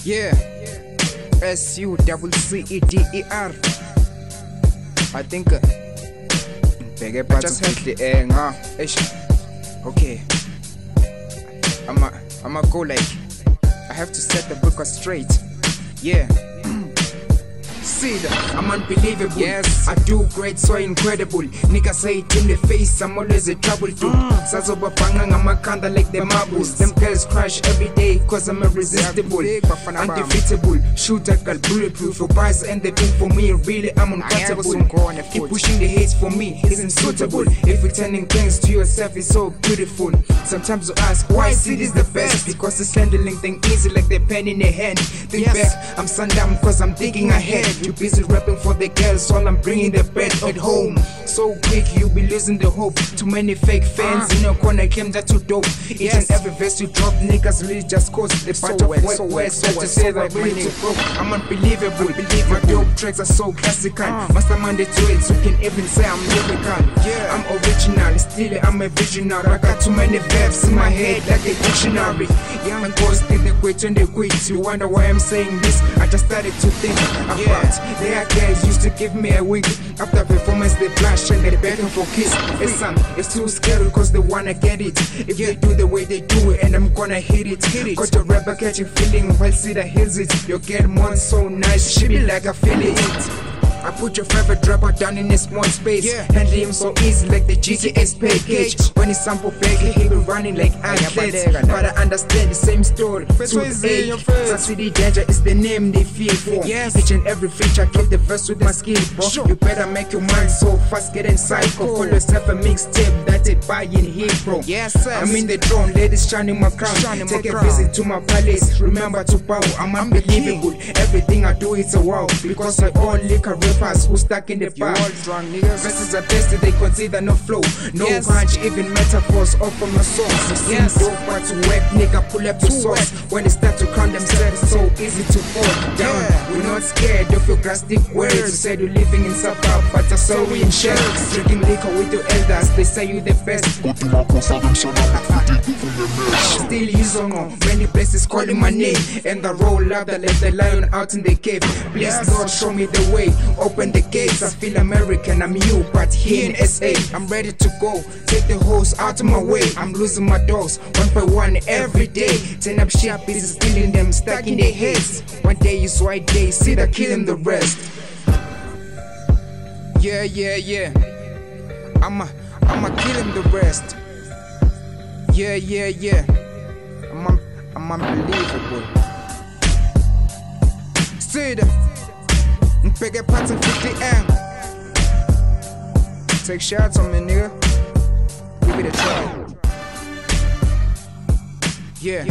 Yeah, SUCCEDER. I think I just had the okay. I'ma go like I have to set the book straight. Yeah. See that I'm unbelievable. Yes, I do great, so incredible. Nigga say it in the face, I'm always a trouble dude. Sazoba banging, I'm a kinda like the marbles. Them girls crash every day, cause I'm irresistible, undefeatable. Shooter, girl, bulletproof. For bars and the thing for me, really I'm uncuttable. Keep pushing the hate for me, isn't suitable. If returning things to yourself is so beautiful. Sometimes you ask why Sid is the best, because it's handling thing easy like the pen in the hand. Think back, I'm sundown cause I'm digging ahead. You busy rapping for the girls while I'm bringing the bed at home. So quick you be losing the hope. Too many fake fans in your corner claim that you dope. Each and every verse you drop, niggas really just cause a bunch of wet words just to say that really too broke. I'm unbelievable. My dope tracks are so classical. Mastermind the do it, so you can even say I'm lyrical. I'm original, still I'm a visionary. I got too many verbs in my head like a dictionary. Yeah, my ghost did the quit and they quit. You wonder why I'm saying this? I just started to think about they are guys used to give me a wink. After performance they flash and they begging for kiss. It's too scary cause they wanna get it. If they do the way they do it and I'm gonna hit it. Got your rapper catching feeling while Cedar hears it. Your girl more so nice, she be like I feel it. I put your favorite rapper down in a small space. Handle him so easy like the GTS package. When he sample back, he be running like athletes. But I understand the same story. City Danger is the name they fear for. Each and every feature, kill the verse with my skill, bro. You better make your mind so fast, get inside. Call yourself a mixtape that they buy in here, bro. I'm in the throne, ladies shining my crown. Take a visit to my palace, remember to bow. I'm unbelievable, everything I do is a wow. Because I all liquor rappers who stuck in the bar. Verses are tested, they consider no flow, no punch, even metaphors off from your songs. Dope but to work, nigga, pull up your sauce. When they start to crown themselves, so easy to fall down. We're not scared of your drastic words. You said you're living in suburb, but I saw we in shells. Drinking liquor with your elders, they say you the best. Still use on many places calling my name, and the roll up that left the lion out in the cave. Please Lord, show me the way. Open the gates, I feel American, I'm you, but here in SA, I'm ready to go. Take the hose out of my way, I'm losing my dogs, one by one every day. Turn up shit, busy stealing them, stuck in their heads. One day is white day, see that killing the rest. Yeah. I'ma kill him the rest. Yeah. I'm unbelievable. See that? Bigger parts of 50M. Take shots on me, nigga. Give it a try. Yeah.